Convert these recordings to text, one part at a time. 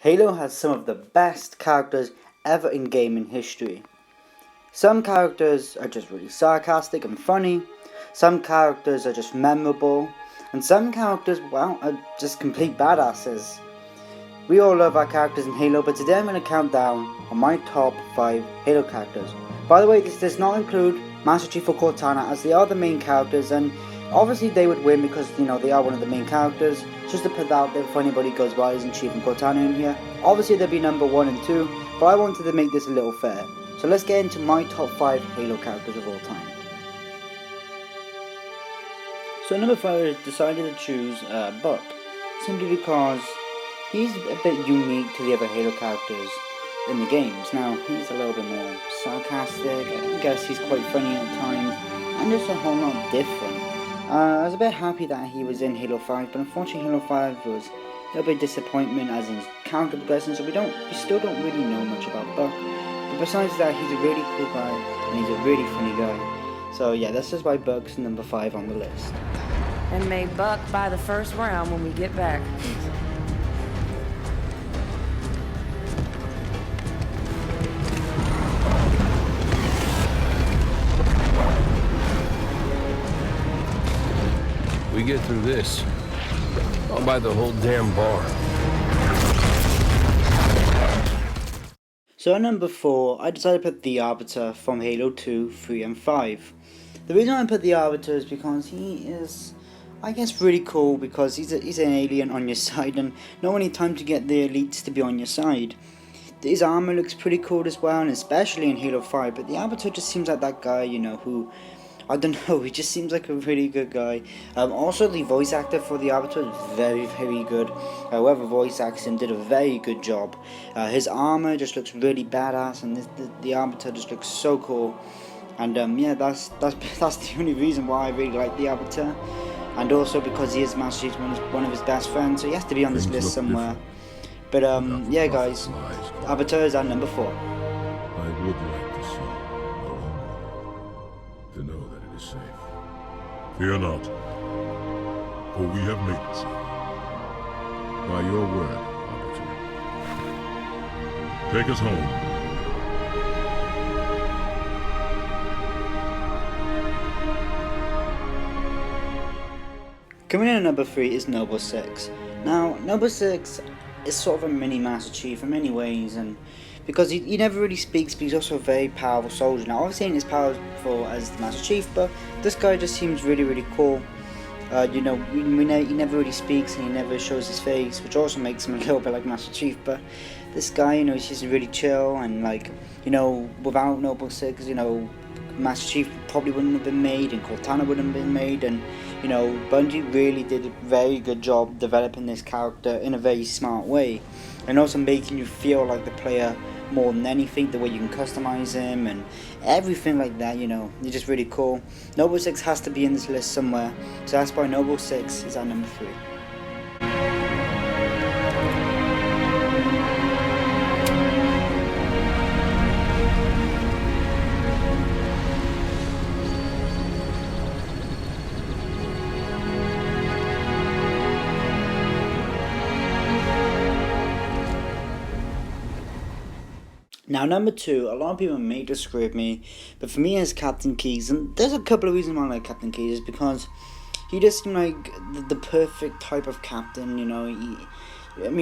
Halo has some of the best characters ever in gaming history. Some characters are just really sarcastic and funny, some characters are just memorable, and some characters, well, are just complete badasses. We all love our characters in Halo, but today I'm going to count down on my top 5 Halo characters. By the way, this does not include Master Chief or Cortana, as they are the main characters, and obviously they would win because, they are one of the main characters. Just to put that out there if anybody goes, why isn't Chief and Cortana in here? Obviously they'd be number 1 and 2, but I wanted to make this a little fair. So let's get into my top 5 Halo characters of all time. So number 5, I decided to choose Buck, simply because he's a bit unique to the other Halo characters in the games. Now, he's a little bit more sarcastic, I guess he's quite funny at times, and just a whole lot different. I was a bit happy that he was in Halo 5, but unfortunately Halo 5 was a little bit disappointment as in his character progression, so we still don't really know much about Buck. But besides that, he's a really cool guy, and he's a really funny guy. So yeah, that's just why Buck's number 5 on the list. And may Buck by the first round when we get back. We get through this, I'll buy the whole damn bar. So at number 4, I decided to put the Arbiter from Halo 2, 3 and 5. The reason I put the Arbiter is because he is, I guess, really cool because he's an alien on your side, and not only time to get the elites to be on your side. His armor looks pretty cool as well, and especially in Halo 5, but the Arbiter just seems like that guy, who, I don't know, he just seems like a really good guy. Also, the voice actor for the Arbiter is very, very good. Whoever voice acts him did a very good job. His armor just looks really badass, and the Arbiter just looks so cool. And yeah, that's the only reason why I really like the Arbiter. And also because he is Master Chief's one of his best friends, so he has to be on this list somewhere. But yeah, guys, Arbiter is at number 4. I would like to see our home, to know that it is safe. Fear not, for we have made it safe. By your word, Arbiter. Take us home. Coming in at number 3 is Noble Six. Now, Noble Six is sort of a mini Master Chief in many ways, and because he never really speaks, but he's also a very powerful soldier. Now, obviously, he is powerful as the Master Chief, but this guy just seems really, really cool. He never really speaks and he never shows his face, which also makes him a little bit like Master Chief. But this guy, he's just really chill, and without Noble Six, Master Chief probably wouldn't have been made, and Cortana wouldn't have been made, and Bungie really did a very good job developing this character in a very smart way, and also making you feel like the player more than anything, the way you can customize him and everything like that, you're just really cool. Noble Six has to be in this list somewhere, so that's why Noble Six is at number 3. Now, number 2, a lot of people may disagree with me, but for me, it's Captain Keyes, and there's a couple of reasons why I like Captain Keyes, is because he just seemed like the perfect type of captain,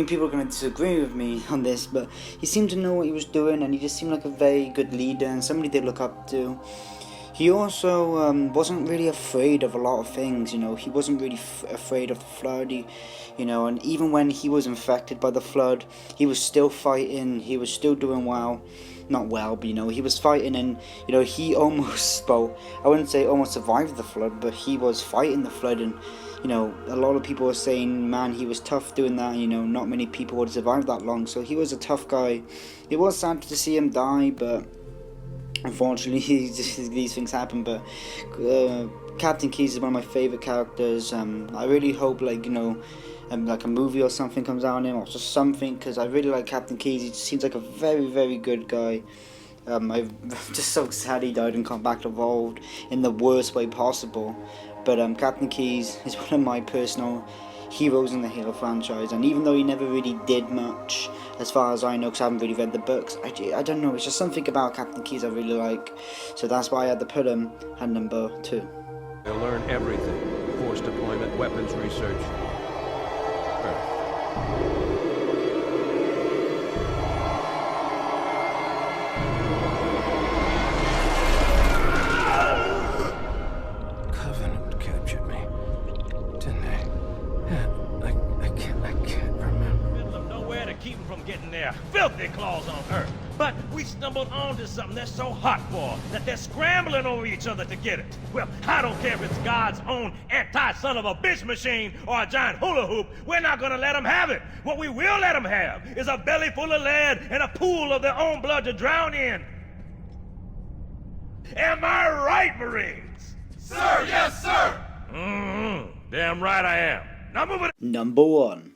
people are going to disagree with me on this, but he seemed to know what he was doing, and he just seemed like a very good leader, and somebody they look up to. He also wasn't really afraid of a lot of things, he wasn't really afraid of the Flood, and even when he was infected by the Flood, he was still fighting, he was still doing well, not well, but he was fighting, and he almost, well, I wouldn't say almost survived the Flood, but he was fighting the Flood, and a lot of people were saying, man, he was tough doing that, not many people would survive that long, so he was a tough guy. It was sad to see him die, but unfortunately, these things happen. But Captain Keyes is one of my favorite characters. I really hope, like a movie or something comes out on him, or just something, because I really like Captain Keyes. He just seems like a very, very good guy. I'm just so sad he died in Combat Evolved in the worst way possible. But Captain Keyes is one of my personal heroes in the Halo franchise, and even though he never really did much, as far as I know, because I haven't really read the books, I don't know, it's just something about Captain Keyes I really like, so that's why I had to put him at number 2. They'll learn everything. Force deployment, weapons research. Covenant captured me, didn't they? I can't remember. Middle of nowhere to keep them from getting their filthy claws on Earth. But we stumbled onto something that's so hot for that they're scrambling over each other to get it. Well, I don't care if it's God's own anti-son of a bitch machine or a giant hula hoop. We're not gonna let them have it. What we will let them have is a belly full of lead and a pool of their own blood to drown in. Am I right, Marines? Sir, yes, sir! Damn right I am. Now move it. Number 1.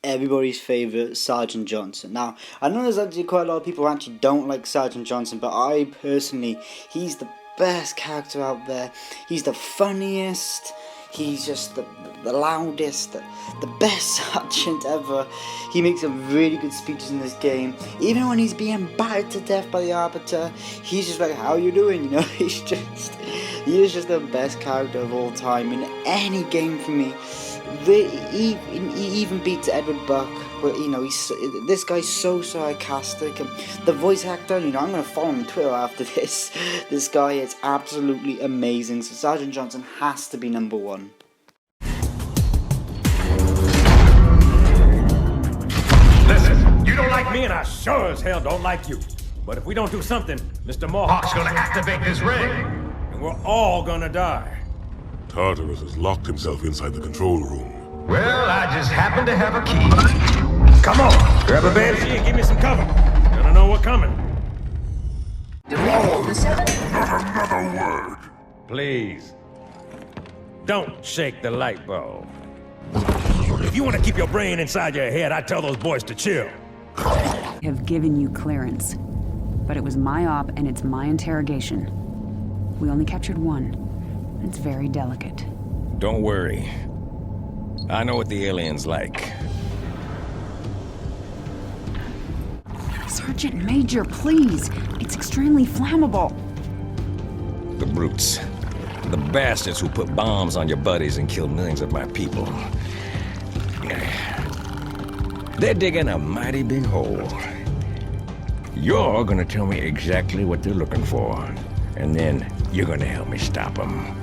Everybody's favourite, Sergeant Johnson. Now, I know there's actually quite a lot of people who actually don't like Sergeant Johnson, but I personally, he's the best character out there. He's the funniest, he's just the loudest, the best sergeant ever. He makes some really good speeches in this game. Even when he's being battered to death by the Arbiter, he's just like, how you doing? You know, he is just the best character of all time in any game for me. He even beats Edward Buck, but you know, this guy's so sarcastic, and the voice actor, you know, I'm gonna follow him on Twitter after this. This guy is absolutely amazing, so Sergeant Johnson has to be number 1. Listen, you don't like me and I sure as hell don't like you. But if we don't do something, Mr. Mohawk's gonna activate this ring, and we're all gonna die. Tartarus has locked himself inside the control room. Well, I just happen to have a key. Come on, grab a banshee and give me some cover. Gonna know what's coming. Another word. Please, don't shake the light bulb. If you want to keep your brain inside your head, I tell those boys to chill. I have given you clearance, but it was my op and it's my interrogation. We only captured one. It's very delicate. Don't worry. I know what the alien's like. Sergeant Major, please. It's extremely flammable. The brutes. The bastards who put bombs on your buddies and kill millions of my people. They're digging a mighty big hole. You're gonna tell me exactly what they're looking for, and then you're gonna help me stop them.